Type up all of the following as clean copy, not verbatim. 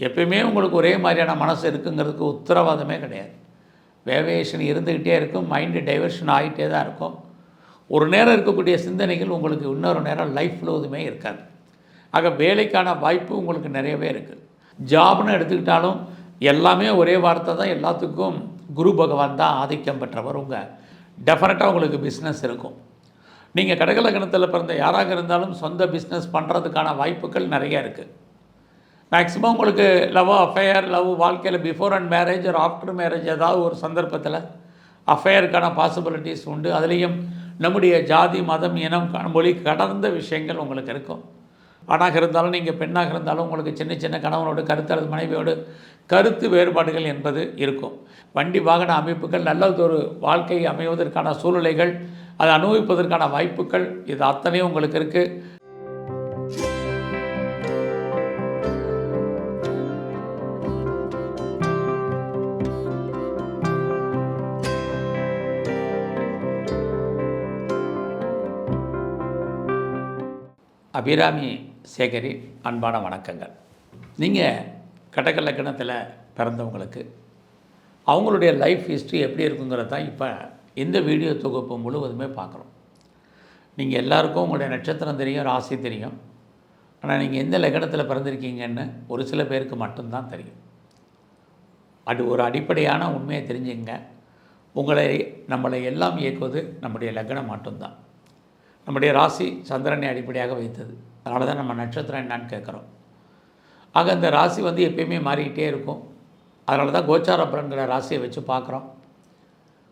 எப்பயுமே உங்களுக்கு ஒரே மாதிரியான மனசு இருக்குங்கிறதுக்கு உத்தரவாதமே கிடையாது. வேரியேஷன் இருந்துக்கிட்டே இருக்கும், மைண்டு டைவர்ஷன் ஆகிட்டே தான் இருக்கும். ஒரு நேரம் இருக்கக்கூடிய சிந்தனைகள் உங்களுக்கு இன்னொரு நேரம் லைஃப் முழுவதுமே இருக்காது. ஆக வேலைக்கான வாய்ப்பு உங்களுக்கு நிறையவே இருக்குது. ஜாப்னு எடுத்துக்கிட்டாலும் எல்லாமே ஒரே வார்த்தை தான், எல்லாத்துக்கும் குரு பகவான் தான் ஆதிக்கம் பெற்றவர். டெஃபினட்டாக உங்களுக்கு பிஸ்னஸ் இருக்கும். நீங்கள் கடகலக்கணத்தில் பிறந்த யாராக இருந்தாலும் சொந்த பிஸ்னஸ் பண்ணுறதுக்கான வாய்ப்புகள் நிறைய இருக்குது. மேக்ஸிமம் உங்களுக்கு அஃபேர் வாழ்க்கையில் பிஃபோர் அண்ட் மேரேஜ் ஒரு ஆஃப்டர் மேரேஜ் ஏதாவது ஒரு சந்தர்ப்பத்தில் அஃபேருக்கான பாசிபிலிட்டிஸ் உண்டு. அதுலேயும் நம்முடைய ஜாதி, மதம், இனம், மொழி கடந்த விஷயங்கள் உங்களுக்கு இருக்கும். ஆணாக இருந்தாலும் நீங்கள் பெண்ணாக இருந்தாலும் உங்களுக்கு சின்ன சின்ன கணவனோடு கருத்து அல்லது மனைவியோடு கருத்து வேறுபாடுகள் என்பது இருக்கும். வண்டி வாகன அமைப்புகள் நல்லதொரு வாழ்க்கை அமைவதற்கான சூழ்நிலைகள், அதை அனுபவிப்பதற்கான வாய்ப்புகள், இது அத்தனையும் உங்களுக்கு இருக்குது. அபிராமி சேகரி அன்பான வணக்கங்கள். நீங்கள் கடக லக்னத்தில் பிறந்தவங்களுக்கு அவங்களுடைய லைஃப் ஹிஸ்ட்ரி எப்படி இருக்குங்கிறது தான் இப்போ இந்த வீடியோ தொகுப்பு முழுவதுமே பார்க்குறோம். நீங்கள் எல்லாருக்கும் உங்களுடைய நட்சத்திரம் தெரியும், ராசி தெரியும். ஆனால் நீங்கள் எந்த லக்னத்தில் பிறந்திருக்கீங்கன்னு ஒரு சில பேருக்கு மட்டும்தான் தெரியும். அது ஒரு அடிப்படையான உண்மையை தெரிஞ்சுங்க. நம்மளை எல்லாம் இயக்குவது நம்முடைய லக்னம் மட்டும்தான். நம்முடைய ராசி சந்திரனை அடிப்படையாக வைத்தது. அதனால தான் நம்ம நட்சத்திரம் என்னான்னு கேட்குறோம். ஆக அந்த ராசி எப்பயுமே மாறிக்கிட்டே இருக்கும். அதனால தான் கோச்சார பலன்கிற ராசியை வச்சு பார்க்குறோம்.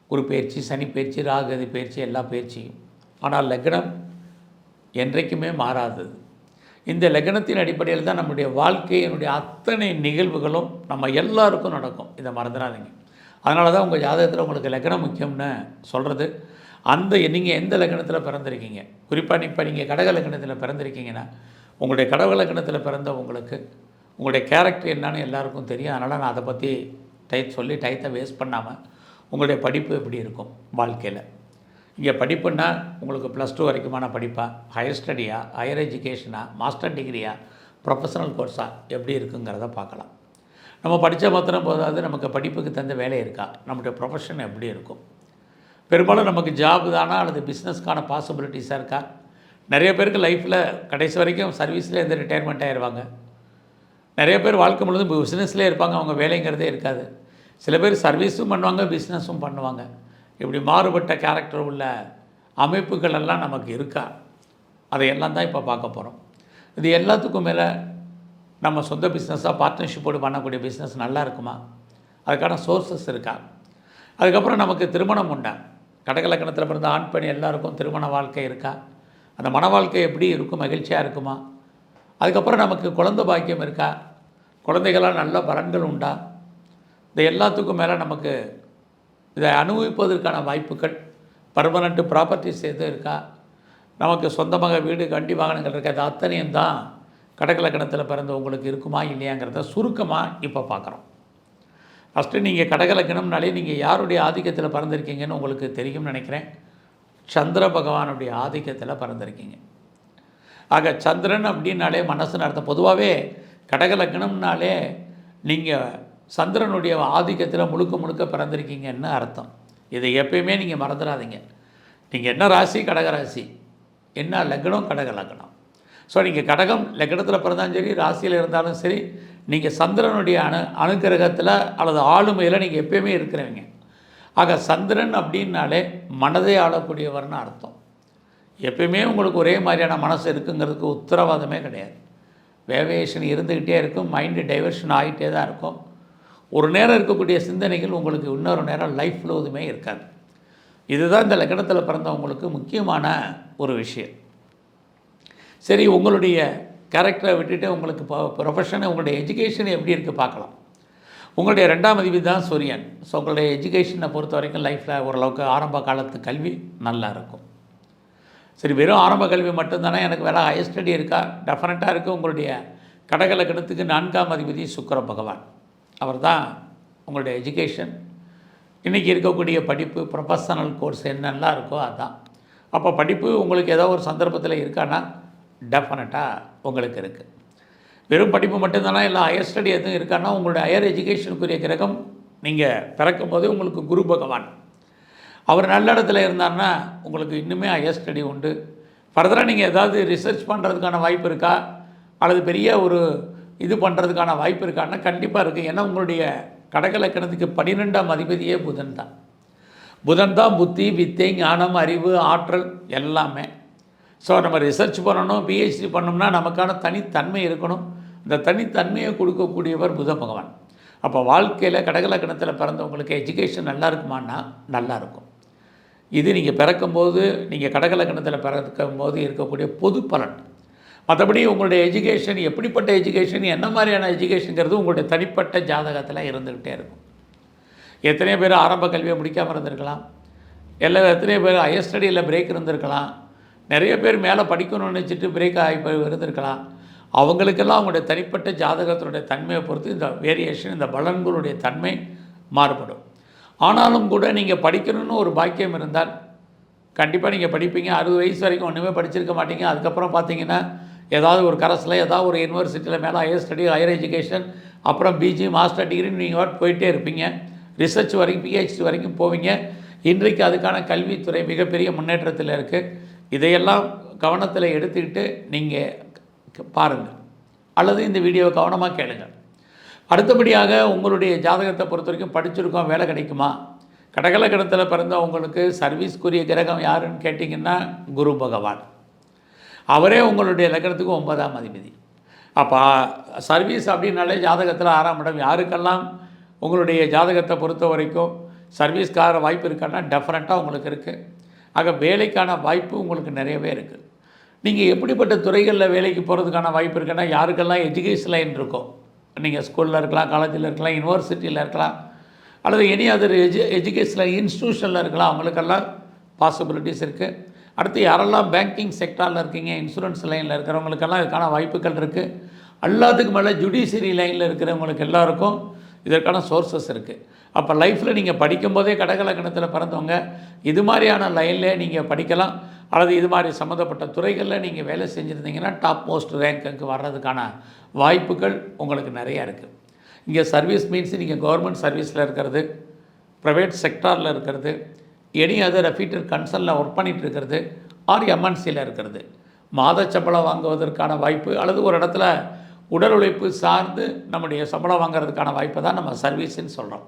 குரு பயிற்சி, சனி பயிற்சி, ராகுகதி பயிற்சி, எல்லா பயிற்சியும். ஆனால் லக்னம் என்றைக்குமே மாறாதது. இந்த லக்னத்தின் அடிப்படையில் தான் நம்முடைய வாழ்க்கையினுடைய அத்தனை நிகழ்வுகளும் நம்ம எல்லாருக்கும் நடக்கும். இதை மறந்துடாதீங்க. அதனால தான் உங்கள் ஜாதகத்தில் உங்களுக்கு லக்னம் முக்கியம்னு சொல்கிறது. நீங்கள் எந்த லக்னத்தில் பிறந்திருக்கீங்க, குறிப்பாக இப்போ நீங்கள் கடக லக்னத்தில் பிறந்திருக்கீங்கன்னா உங்களுடைய கடக லக்னத்தில் பிறந்த உங்களுடைய கேரக்டர் என்னன்னு எல்லாருக்கும் தெரியும். அதனால் நான் அதை பற்றி டயத்தை வேஸ்ட் பண்ணாமல் உங்களுடைய படிப்பு எப்படி இருக்கும் வாழ்க்கையில். இங்கே படிப்புன்னா உங்களுக்கு +2 வரைக்குமான படிப்பா, ஹையர் ஸ்டடியா, ஹையர் எஜுகேஷனா, மாஸ்டர் டிகிரியா, ப்ரொஃபஷனல் கோர்ஸாக எப்படி இருக்குங்கிறத பார்க்கலாம். நம்ம படித்த மாத்திரம் போதாது, நமக்கு படிப்புக்கு தந்த வேலை இருக்கா, நம்முடைய ப்ரொஃபஷன் எப்படி இருக்கும். பெரும்பாலும் நமக்கு ஜாப் தானா அல்லது பிஸ்னஸ்க்கான பாசிபிலிட்டிஸாக இருக்கா. நிறைய பேருக்கு லைஃப்பில் கடைசி வரைக்கும் சர்வீஸில் இருந்து ரிட்டையர்மெண்ட் ஆகிடுவாங்க. நிறைய பேர் வாழ்க்கை முழுவதும் பிஸ்னஸ்லேயே இருப்பாங்க, அவங்க வேலைங்கிறதே இருக்காது. சில பேர் சர்வீஸும் பண்ணுவாங்க, பிஸ்னஸும் பண்ணுவாங்க. இப்படி மாறுபட்ட கேரக்டர் உள்ள அமைப்புகள் எல்லாம் நமக்கு இருக்கா, அதையெல்லாம் தான் இப்போ பார்க்க போகிறோம். இது எல்லாத்துக்கும் மேலே நம்ம சொந்த பிஸ்னஸாக பார்ட்னர்ஷிப்போடு பண்ணக்கூடிய பிஸ்னஸ் நல்லா இருக்குமா, அதுக்கான சோர்ஸஸ் இருக்கா. அதுக்கப்புறம் நமக்கு திருமணம் உண்டா. கடக லக்னத்தில் பிறந்த ஆண் பெண் எல்லாருக்கும் திருமண வாழ்க்கை இருக்கா, அந்த மன வாழ்க்கை எப்படி இருக்கும், மகிழ்ச்சியாக இருக்குமா. அதுக்கப்புறம் நமக்கு குழந்தை பாக்கியம் இருக்கா, குழந்தைகளால் நல்ல பலன்கள் உண்டா. இது எல்லாத்துக்கும் மேலே நமக்கு இதை அனுபவிப்பதற்கான வாய்ப்புகள், பர்மனெண்ட்டு ப்ராப்பர்ட்டிஸ் எதுவும் இருக்கா, நமக்கு சொந்தமாக வீடு, வண்டி, வாகனங்கள் இருக்கா. அது அத்தனையும் தான் கடக லக்னத்தில் பிறந்த உங்களுக்கு இருக்குமா இல்லையாங்கிறத சுருக்கமாக இப்போ பார்க்குறோம். ஃபஸ்ட்டு நீங்கள் கடக லக்னம்னாலே நீங்கள் யாருடைய ஆதிக்கத்தில் பிறந்திருக்கீங்கன்னு உங்களுக்கு தெரியும்னு நினைக்கிறேன். சந்திர பகவானுடைய ஆதிக்கத்தில் பிறந்திருக்கீங்க. ஆக சந்திரன் அப்படின்னாலே மனசுன்னு அர்த்தம். பொதுவாகவே கடக லக்னம்னாலே நீங்கள் சந்திரனுடைய ஆதிக்கத்தில் முழுக்க பிறந்திருக்கீங்கன்னு அர்த்தம். இதை எப்பயுமே நீங்கள் மறந்துடாதீங்க. நீங்கள் என்ன ராசி, கடக ராசி, என்ன லக்னம், கடக லக்னம். ஸோ நீங்கள் கடகம் லக்னத்தில் பிறந்தாலும் சரி, ராசியில் இருந்தாலும் சரி, நீங்கள் சந்திரனுடைய அனுக்கிரகத்தில் அல்லது ஆளுமையில் நீங்கள் எப்பயுமே இருக்கிறவங்க. ஆக சந்திரன் அப்படின்னாலே மனதை ஆளக்கூடியவர்னு அர்த்தம். எப்பயுமே உங்களுக்கு ஒரே மாதிரியான மனசு இருக்குங்கிறதுக்கு உத்தரவாதமே கிடையாது. வேரியேஷன் இருந்துக்கிட்டே இருக்கும், மைண்டு டைவர்ஷன் ஆகிட்டே தான் இருக்கும். ஒரு நேரம் இருக்கக்கூடிய சிந்தனைகள் உங்களுக்கு இன்னொரு நேரம் லைஃப் முழுவதுமே இருக்காது. இதுதான் இந்த லக்னத்தில் பிறந்தவங்களுக்கு முக்கியமான ஒரு விஷயம். சரி, உங்களுடைய கேரக்டரை விட்டுட்டு உங்களுக்கு ப்ரொஃபஷன், உங்களுடைய எஜுகேஷன் எப்படி இருக்குது பார்க்கலாம். உங்களுடைய 2ஆம் அதிபதி தான் சூரியன். ஸோ உங்களுடைய எஜுகேஷனை பொறுத்த வரைக்கும் லைஃப்பில் ஓரளவுக்கு ஆரம்ப காலத்து கல்வி நல்லா இருக்கும். சரி, வெறும் ஆரம்ப கல்வி மட்டும்தானே, எனக்கு வேலை ஹையர் ஸ்டடி இருக்கா, டெஃபினட்டாக இருக்குது. உங்களுடைய கடக லக்னத்துக்கு 4ஆம் அதிபதி சுக்கிர பகவான். அவர் தான் உங்களுடைய எஜுகேஷன். இன்றைக்கி இருக்கக்கூடிய படிப்பு, ப்ரொஃபஷனல் கோர்ஸ் என்னெல்லாம் இருக்கோ அதுதான். அப்போ படிப்பு உங்களுக்கு ஏதோ ஒரு சந்தர்ப்பத்தில் இருக்கான்னா டெஃபினட்டாக உங்களுக்கு இருக்குது. வெறும் படிப்பு மட்டும்தானா, இல்லை ஹையர் ஸ்டடி எதுவும் இருக்கான்னா, உங்களுடைய ஹையர் எஜுகேஷனுக்குரிய கிரகம் நீங்கள் பிறக்கும் போதே உங்களுக்கு குரு பகவான். அவர் நல்ல இடத்துல இருந்தார்னா உங்களுக்கு இன்னுமே ஹையர் ஸ்டடி உண்டு. ஃபர்தராக நீங்கள் ஏதாவது ரிசர்ச் பண்ணுறதுக்கான வாய்ப்பு இருக்கா, அல்லது பெரிய ஒரு இது பண்ணுறதுக்கான வாய்ப்பு இருக்கான்னா கண்டிப்பாக இருக்குது. ஏன்னா உங்களுடைய கடக லக்கணத்துக்கு 12ஆம் அதிபதியே புதன் தான். புதன் தான் புத்தி, வித்தை, ஞானம், அறிவு, ஆற்றல் எல்லாமே. ஸோ நம்ம ரிசர்ச் பண்ணணும், பிஹெச்டி பண்ணோம்னா நமக்கான தனித்தன்மை இருக்கணும். இந்த தனித்தன்மையை கொடுக்கக்கூடியவர் புத பகவான். அப்போ வாழ்க்கையில் கடக லக்கணத்தில் பிறந்தவங்களுக்கு எஜுகேஷன் நல்லா இருக்குமான்னா நல்லா இருக்கும். இது நீங்கள் பிறக்கும்போது, நீங்கள் கடக லக்கணத்தில் பிறக்கும்போது இருக்கக்கூடிய பொது பலன். மற்றபடி உங்களுடைய எஜுகேஷன் எப்படிப்பட்ட எஜுகேஷன், என்ன மாதிரியான எஜுகேஷனுங்கிறது உங்களுடைய தனிப்பட்ட ஜாதகத்தில் இருந்துக்கிட்டே இருக்கும். எத்தனையோ பேர் ஆரம்ப கல்வியை முடிக்காமல் இருந்திருக்கலாம், எத்தனையோ பேர் ஹையர் ஸ்டடியில் பிரேக் இருந்திருக்கலாம், நிறைய பேர் மேலே படிக்கணும்னு நினச்சிட்டு பிரேக் ஆகி இருந்திருக்கலாம். அவங்களுக்கெல்லாம் அவங்களுடைய தனிப்பட்ட ஜாதகத்தினுடைய தன்மையை பொறுத்து இந்த வேரியேஷன், இந்த பலன்களுடைய தன்மை மாறுபடும். ஆனாலும் கூட நீங்கள் படிக்கணும்னு ஒரு பாக்கியம் இருந்தால் கண்டிப்பாக நீங்கள் படிப்பீங்க. 60 வயசு வரைக்கும் ஒன்றுமே படிச்சிருக்க மாட்டீங்க. அதுக்கப்புறம் பார்த்தீங்கன்னா ஏதாவது ஒரு கரஸில், ஏதாவது ஒரு யூனிவர்சிட்டியில் மேலே ஹையர் ஸ்டடி, ஹையர் எஜுகேஷன், அப்புறம் பிஜி, மாஸ்டர் டிகிரின்னு நீங்கள் போயிட்டே இருப்பீங்க. ரிசர்ச் வரைக்கும், பிஹெச்டி வரைக்கும் போவீங்க. இன்றைக்கு அதுக்கான கல்வித்துறை மிகப்பெரிய முன்னேற்றத்தில் இருக்குது. இதையெல்லாம் கவனத்தில் எடுத்துக்கிட்டு நீங்கள் பாருங்கள், அல்லது இந்த வீடியோவை கவனமாக கேளுங்கள். அடுத்தபடியாக உங்களுடைய ஜாதகத்தை பொறுத்த வரைக்கும் படிச்சிருக்கோம், வேலை கிடைக்குமா? கடகலக்கணத்தில் பிறந்தவங்களுக்கு சர்வீஸ்க்குரிய கிரகம் யாருன்னு கேட்டிங்கன்னா குரு பகவான். அவரே உங்களுடைய லக்கணத்துக்கு 9ஆம் அதிபதி. அப்போ சர்வீஸ் அப்படின்னாலே ஜாதகத்தில் 6ஆம் இடம். யாருக்கெல்லாம் உங்களுடைய ஜாதகத்தை பொறுத்த வரைக்கும் சர்வீஸ்க்கார வாய்ப்பு இருக்கான்னா டெஃபரெண்ட்டாக உங்களுக்கு இருக்குது. ஆக வேலைக்கான வாய்ப்பு உங்களுக்கு நிறையவே இருக்குது. நீங்கள் எப்படிப்பட்ட துறைகளில் வேலைக்கு போகிறதுக்கான வாய்ப்பு இருக்குன்னா, யாருக்கெல்லாம் எஜுகேஷன் லைன் இருக்கோ, நீங்கள் ஸ்கூலில் இருக்கலாம், காலேஜில் இருக்கலாம், யூனிவர்சிட்டியில் இருக்கலாம், அல்லது எனி அதர் எஜுகேஷனல் இன்ஸ்டியூஷனில் இருக்கலாம், அவங்களுக்கெல்லாம் பாசிபிலிட்டிஸ் இருக்குது. அடுத்து யாரெல்லாம் பேங்கிங் செக்டாரில் இருக்கீங்க, இன்சூரன்ஸ் லைனில் இருக்கிறவங்களுக்கெல்லாம் இதுக்கான வாய்ப்புகள் இருக்குது. எல்லாத்துக்கு மேலே ஜுடிஷியரி லைனில் இருக்கிறவங்களுக்கு எல்லாருக்கும் இதற்கான சோர்ஸஸ் இருக்குது. அப்போ லைஃப்பில் நீங்கள் படிக்கும்போதே கடகலக்கணத்தில் பிறந்தவங்க இது மாதிரியான லைனில் நீங்கள் படிக்கலாம், அல்லது இது மாதிரி சம்மந்தப்பட்ட துறைகளில் நீங்கள் வேலை செஞ்சுருந்தீங்கன்னா டாப் மோஸ்ட் ரேங்க்குக்கு வர்றதுக்கான வாய்ப்புகள் உங்களுக்கு நிறையா இருக்குது. இங்கே சர்வீஸ் மீன்ஸ் நீங்கள் கவர்மெண்ட் சர்வீஸில் இருக்கிறது, ப்ரைவேட் செக்டாரில் இருக்கிறது, எனி அதர் ரெஃபீட்டர் கன்சர்னில் ஒர்க் பண்ணிகிட்டு இருக்கிறது, ஆர் எம்என்சியில் இருக்கிறது, மாத சம்பளம் வாங்குவதற்கான வாய்ப்பு, அல்லது ஒரு இடத்துல உடல் உழைப்பு சார்ந்து நம்முடைய சம்பளம் வாங்குறதுக்கான வாய்ப்பை தான் நம்ம சர்வீஸ்ன்னு சொல்கிறோம்.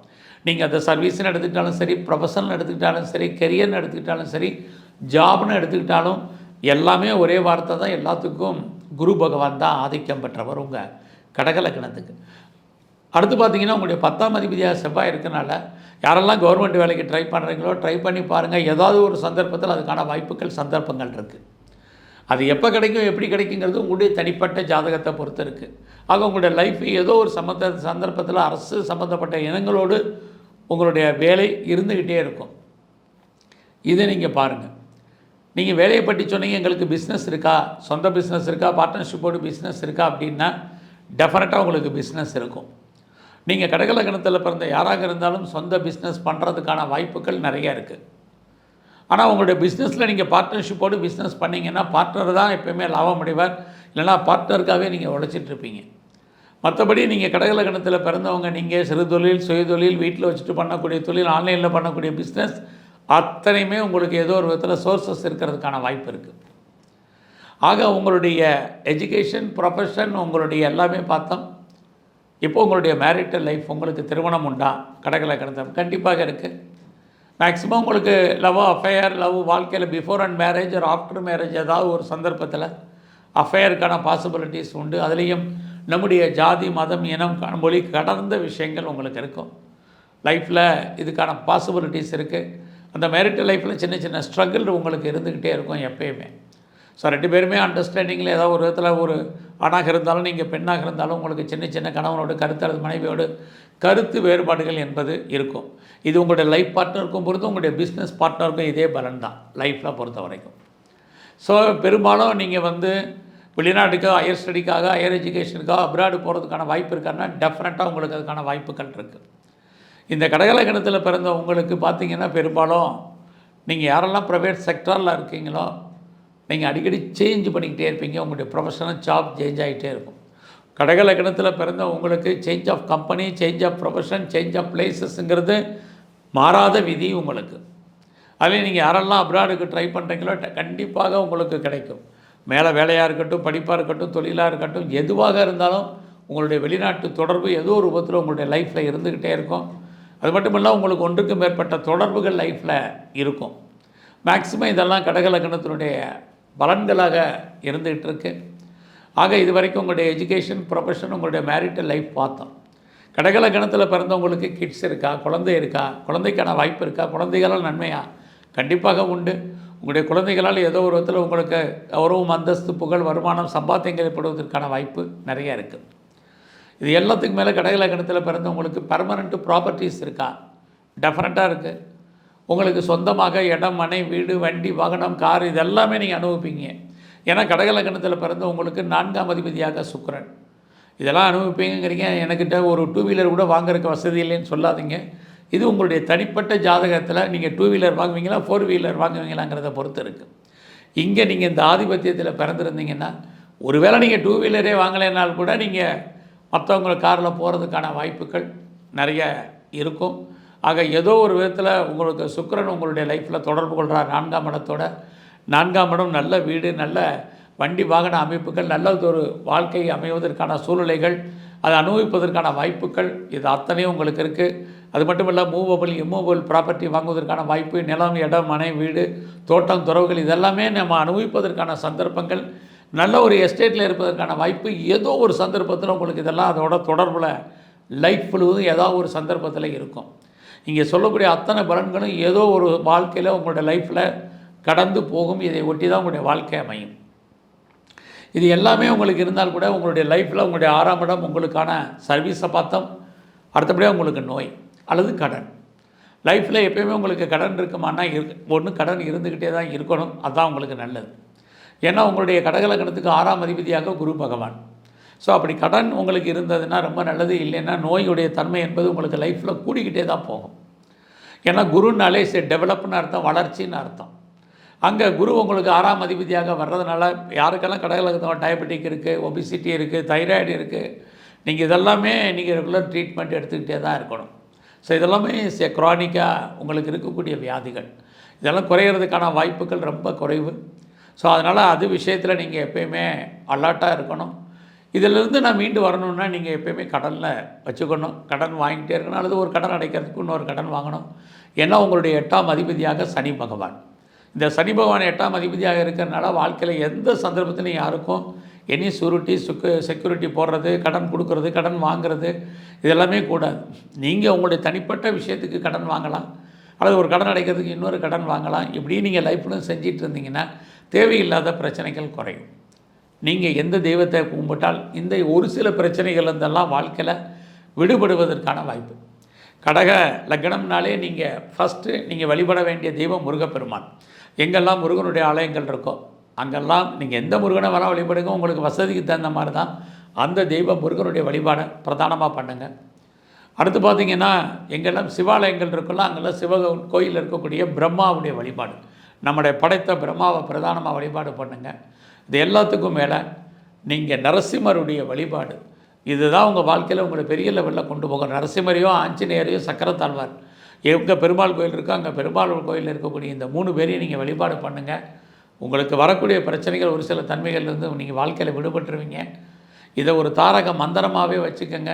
நீங்கள் அதை சர்வீஸ்ன்னு எடுத்துக்கிட்டாலும் சரி, ப்ரொஃபஷனல் எடுத்துக்கிட்டாலும் சரி, கெரியர்னு எடுத்துக்கிட்டாலும் சரி, ஜாப்னு எடுத்துக்கிட்டாலும் எல்லாமே ஒரே வார்த்தை தான். எல்லாத்துக்கும் குரு பகவான் தான் ஆதிக்கம் பெற்றவர் உங்கள் கடகலக்கணத்துக்கு. அடுத்து பார்த்தீங்கன்னா உங்களுடைய 10ஆம் அதிபதியாக செவ்வாய் இருக்கனால யாரெல்லாம் கவர்மெண்ட் வேலைக்கு ட்ரை பண்ணுறீங்களோ ட்ரை பண்ணி பாருங்கள். ஏதாவது ஒரு சந்தர்ப்பத்தில் அதுக்கான வாய்ப்புகள், சந்தர்ப்பங்கள் இருக்குது. அது எப்போ கிடைக்கும், எப்படி கிடைக்குங்கிறது உங்களுடைய தனிப்பட்ட ஜாதகத்தை பொறுத்து இருக்குது. ஆக உங்களுடைய லைஃப் ஏதோ ஒரு சந்தர்ப்பத்தில் அரசு சம்மந்தப்பட்ட இனங்களோடு உங்களுடைய வேலை இருந்துக்கிட்டே இருக்கும். இதை நீங்கள் பாருங்கள். நீங்கள் வேலையை பற்றி சொன்னீங்க, எங்களுக்கு பிஸ்னஸ் இருக்கா, சொந்த பிஸ்னஸ் இருக்கா, பார்ட்னர்ஷிப்போடு பிஸ்னஸ் இருக்கா அப்படின்னா டெஃபினட்டாக உங்களுக்கு பிஸ்னஸ் இருக்கும். நீங்கள் கடகலக்கணத்தில் பிறந்த யாராக இருந்தாலும் சொந்த பிஸ்னஸ் பண்ணுறதுக்கான வாய்ப்புகள் நிறைய இருக்குது. ஆனால் உங்களுடைய பிஸ்னஸில் நீங்கள் பார்ட்னர்ஷிப்போடு பிஸ்னஸ் பண்ணிங்கன்னா பார்ட்னர் தான் எப்போயுமே லாபம் அடைவார், இல்லைனா பார்ட்னருக்காகவே நீங்கள் உழைச்சிட்ருப்பீங்க. மற்றபடி நீங்கள் கடகலக்கணத்தில் பிறந்தவங்க நீங்கள் சிறு தொழில், சுயதொழில், வீட்டில் வச்சுட்டு பண்ணக்கூடிய தொழில், ஆன்லைனில் பண்ணக்கூடிய பிஸ்னஸ் அத்தனையுமே உங்களுக்கு ஏதோ ஒரு விதத்தில் சோர்ஸஸ் இருக்கிறதுக்கான வாய்ப்பு இருக்குது. ஆக உங்களுடைய எஜுகேஷன், ப்ரொஃபஷன், உங்களுடைய எல்லாமே பார்த்தோம். இப்போ உங்களுடைய மேரிட்டல் லைஃப், உங்களுக்கு திருமணம் உண்டா? கடகலக்கணத்தில் கண்டிப்பாக இருக்குது. மேக்ஸிமம் உங்களுக்கு லவ் அஃபேர், லவ் வாழ்க்கையில் before and marriage or after marriage ஏதாவது ஒரு சந்தர்ப்பத்தில் அஃபேருக்கான பாசிபிலிட்டிஸ் உண்டு. அதுலேயும் நம்முடைய ஜாதி, மதம், இனம், மொழி கடந்த விஷயங்கள் உங்களுக்கு இருக்கும். லைஃப்பில் இதுக்கான பாசிபிலிட்டிஸ் இருக்குது. அந்த மேரிட்டல் லைஃப்பில் சின்ன சின்ன ஸ்ட்ரகிள் உங்களுக்கு இருந்துக்கிட்டே இருக்கும் எப்பயுமே. ஸோ 2 பேருமே அண்டர்ஸ்டாண்டிங்கில் ஏதாவது ஒரு விதத்தில், ஒரு ஆணாக இருந்தாலும் நீங்கள் பெண்ணாக இருந்தாலும் உங்களுக்கு சின்ன சின்ன கணவனோடு கருத்து அல்லது மனைவியோடு கருத்து வேறுபாடுகள் என்பது இருக்கும். இது உங்களுடைய லைஃப் பார்ட்னருக்கும் பொறுத்து, உங்களுடைய பிஸ்னஸ் பார்ட்னருக்கும் இதே பலன் தான் லைஃப்பில் பொறுத்த வரைக்கும். ஸோ பெரும்பாலும் நீங்கள் வெளிநாட்டுக்கு ஹையர் ஸ்டடிக்காக, ஹையர் எஜுகேஷனுக்காக அப்ராடு போகிறதுக்கான வாய்ப்பு இருக்காருன்னா டெஃபினட்டாக உங்களுக்கு அதுக்கான வாய்ப்புகள் இருக்குது. இந்த கடகலக்கணத்தில் பிறந்த உங்களுக்கு பார்த்திங்கன்னா பெரும்பாலும் நீங்கள் யாரெல்லாம் ப்ரைவேட் செக்டாரில் இருக்கீங்களோ நீங்கள் அடிக்கடி சேஞ்ச் பண்ணிக்கிட்டே இருப்பீங்க. உங்களுடைய ப்ரொஃபஷனல் ஜாப் சேஞ்ச் ஆகிட்டே இருக்கும். கடக லக்னத்தில் பிறந்த உங்களுக்கு change of company, change of profession, change of பிளேசஸ்ங்கிறது மாறாத விதி உங்களுக்கு. அதுலேயும் நீங்கள் யாரெல்லாம் அப்ராடுக்கு ட்ரை பண்ணுறீங்களோ கண்டிப்பாக உங்களுக்கு கிடைக்கும். மேலே வேலையாக இருக்கட்டும், படிப்பாக இருக்கட்டும், தொழிலாக இருக்கட்டும், எதுவாக இருந்தாலும் உங்களுடைய வெளிநாட்டு தொடர்பு ஏதோ ஒரு ரூபத்தில் உங்களுடைய லைஃப்பில் இருந்துக்கிட்டே இருக்கும். அது மட்டும் இல்லை, உங்களுக்கு ஒன்றுக்கு மேற்பட்ட தொடர்புகள் லைஃப்பில் இருக்கும். மேக்ஸிமம் இதெல்லாம் கடக லக்னத்தினுடைய பலன்களாக இருந்துகிட்டு இருக்கு. ஆக இது வரைக்கும் உங்களுடைய எஜுகேஷன், ப்ரொஃபஷன், உங்களுடைய மேரிட்டல் லைஃப் பார்த்தோம். கடக லக்னத்தில் பிறந்தவங்களுக்கு கிட்ஸ் இருக்கா, குழந்தை இருக்கா, குழந்தைக்கான வாய்ப்பு இருக்கா, குழந்தைகளால் நன்மையா? கண்டிப்பாக உண்டு. உங்களுடைய குழந்தைகளால் ஏதோ ஒரு விதத்தில் உங்களுக்கு கௌரவம், அந்தஸ்து, புகழ், வருமானம், சம்பாத்தியம் ஏற்படுவதற்கான வாய்ப்பு நிறைய இருக்குது. இது எல்லாத்துக்கு மேலே கடக லக்னத்தில் பிறந்தவங்களுக்கு பெர்மனெண்ட் ப்ராப்பர்ட்டிஸ் இருக்கா? டெஃபரெண்ட்டாக இருக்குது. உங்களுக்கு சொந்தமாக இடம், மனை, வீடு, வண்டி, வாகனம், கார் இது எல்லாமே நீங்கள் அனுபவிப்பீங்க. ஏன்னா கடக லக்னத்தில் பிறந்த உங்களுக்கு 4ஆம் அதிபதியாக சுக்கிரன். இதெல்லாம் அனுபவிப்பீங்கிறீங்க. எனக்கிட்ட ஒரு 2 வீலர் கூட வாங்குறதுக்கு வசதி இல்லைன்னு சொல்லாதீங்க. இது உங்களுடைய தனிப்பட்ட ஜாதகத்தில் நீங்கள் 2 வீலர் வாங்குவீங்களா, 4 வீலர் வாங்குவீங்களாங்கிறத பொறுத்து இருக்குது. இங்கே நீங்கள் இந்த ஆதிபத்தியத்தில் பிறந்திருந்தீங்கன்னா, ஒருவேளை நீங்கள் 2 வீலரே வாங்கலைனால் கூட நீங்கள் மற்றவங்க காரில் போகிறதுக்கான வாய்ப்புகள் நிறைய இருக்கும். ஆக ஏதோ ஒரு விதத்தில் உங்களுக்கு சுக்கிரன் உங்களுடைய லைஃப்பில் தொடர்பு கொள்கிறார் 4ஆம் இடத்தோட. 4ஆம் இடம் நல்ல வீடு, நல்ல வண்டி வாகன அமைப்புகள், நல்ல ஒரு வாழ்க்கை அமைவதற்கான சூழ்நிலைகள், அதை அனுபவிப்பதற்கான வாய்ப்புகள் இது அத்தனையும் உங்களுக்கு இருக்குது. அது மட்டும் இல்லை, மூவபிள், இம்மூவபிள் ப்ராப்பர்ட்டி வாங்குவதற்கான வாய்ப்பு, நிலம், இடம், மனை, வீடு, தோட்டம், துறவுகள் இதெல்லாமே நம்ம அனுபவிப்பதற்கான சந்தர்ப்பங்கள், நல்ல ஒரு எஸ்டேட்டில் இருப்பதற்கான வாய்ப்பு ஏதோ ஒரு சந்தர்ப்பத்தில் உங்களுக்கு இதெல்லாம் அதோட தொடர்பில் லைஃப் முழுவதும் ஏதாவது ஒரு சந்தர்ப்பத்தில் இருக்கும். இங்கே சொல்லக்கூடிய அத்தனை பலன்களும் ஏதோ ஒரு வாழ்க்கையில் உங்களுடைய லைஃப்பில் கடந்து போகும். இதை ஒட்டி தான் உங்களுடைய வாழ்க்கை அமையும். இது எல்லாமே உங்களுக்கு இருந்தால் கூட உங்களுடைய லைஃப்பில் உங்களுடைய 6ஆம் இடம் உங்களுக்கான சர்வீஸை பார்த்தோம். அடுத்தபடியாக உங்களுக்கு நோய் அல்லது கடன். லைஃப்பில் எப்போயுமே உங்களுக்கு கடன் இருக்குமானா ஒன்று கடன் இருந்துக்கிட்டே தான் இருக்கணும். அதுதான் உங்களுக்கு நல்லது. ஏன்னா உங்களுடைய கடக லக்னத்துக்கு 6ஆம் அதிபதியாக குரு பகவான். ஸோ அப்படி கடன் உங்களுக்கு இருந்ததுன்னா ரொம்ப நல்லது. இல்லைன்னா நோயுடைய தன்மை என்பது உங்களுக்கு லைஃப்பில் கூடிக்கிட்டே தான் போகும். ஏன்னா குருனாலே டெவலப்னு அர்த்தம், வளர்ச்சின்னு அர்த்தம். அங்கே குரு உங்களுக்கு 6ஆம் அதிபதியாக வர்றதுனால யாருக்கெல்லாம் கடக லக்னம் டயபெட்டிக் இருக்குது, ஒபிசிட்டி இருக்குது, தைராய்டு இருக்குது, நீங்கள் இதெல்லாமே நீங்கள் ரெகுலர் ட்ரீட்மெண்ட் எடுத்துக்கிட்டே தான் இருக்கணும். ஸோ இதெல்லாமே க்ரானிக்காக உங்களுக்கு இருக்கக்கூடிய வியாதிகள். இதெல்லாம் குறையிறதுக்கான வாய்ப்புகள் ரொம்ப குறைவு. ஸோ அதனால் அது விஷயத்தில் நீங்கள் எப்போயுமே அலர்ட்டாக இருக்கணும். இதிலிருந்து நான் மீண்டு வரணுன்னா நீங்கள் எப்போயுமே கடனில் வச்சுக்கணும். கடன் வாங்கிட்டே இருக்கணும், அல்லது ஒரு கடன் அடைக்கிறதுக்கு இன்னொரு கடன் வாங்கணும். ஏன்னா உங்களுடைய 8ஆம் அதிபதியாக சனி பகவான். இந்த சனி பகவான் 8ஆம் அதிபதியாக இருக்கிறதுனால வாழ்க்கையில் எந்த சந்தர்ப்பத்திலையும் யாருக்கும் எனி செக்யூரிட்டி போடுறது, கடன் கொடுக்கறது, கடன் வாங்கிறது இதெல்லாமே கூடாது. நீங்கள் உங்களுடைய தனிப்பட்ட விஷயத்துக்கு கடன் வாங்கலாம், அல்லது ஒரு கடன் அடைக்கிறதுக்கு இன்னொரு கடன் வாங்கலாம். இப்படி நீங்கள் லைஃப்லும் செஞ்சிட்டு இருந்தீங்கன்னா தேவையில்லாத பிரச்சனைகள் குறையும். நீங்கள் எந்த தெய்வத்தை கும்பிட்டால் இந்த ஒரு சில பிரச்சனைகள் இருந்தெல்லாம் வாழ்க்கையில் விடுபடுவதற்கான வாய்ப்பு. கடக லக்னம்னாலே நீங்கள் ஃபஸ்ட்டு நீங்கள் வழிபட வேண்டிய தெய்வம் முருகப்பெருமான். எங்கெல்லாம் முருகனுடைய ஆலயங்கள் இருக்கோ அங்கெல்லாம் நீங்கள் எந்த முருகனை வேணால் வழிபடுங்க. உங்களுக்கு வசதிக்கு தகுந்த மாதிரி தான் அந்த தெய்வம் முருகனுடைய வழிபாடை பிரதானமாக பண்ணுங்கள். அடுத்து பார்த்திங்கன்னா எங்கெல்லாம் சிவாலயங்கள் இருக்குல்ல அங்கெல்லாம் கோயில் இருக்கக்கூடிய பிரம்மாவுடைய வழிபாடு, நம்முடைய படைத்த பிரம்மாவை பிரதானமாக வழிபாடு பண்ணுங்கள். இது எல்லாத்துக்கும் மேலே நீங்கள் நரசிம்மருடைய வழிபாடு, இதுதான் உங்கள் வாழ்க்கையில் உங்களை பெரிய லெவலில் கொண்டு போகும். நரசிம்மரையோ ஆஞ்சநேயரையோ சக்கரத்தாழ்வார் எங்கே பெருமாள் கோயில் இருக்கோ அங்கே பெருமாள் கோயிலில் இருக்கக்கூடிய இந்த 3 பேரையும் நீங்கள் வழிபாடு பண்ணுங்கள். உங்களுக்கு வரக்கூடிய பிரச்சனைகள் ஒரு சில தன்மைகள்லேருந்து நீங்கள் வாழ்க்கையில் விடுபட்டுருவீங்க. இதை ஒரு தாரக மந்திரமாகவே வச்சுக்கோங்க.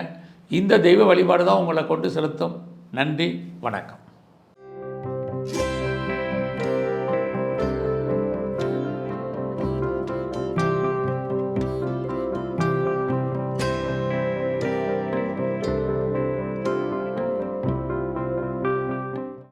இந்த தெய்வ வழிபாடு தான் உங்களை கொண்டு செலுத்தும். நன்றி, வணக்கம்.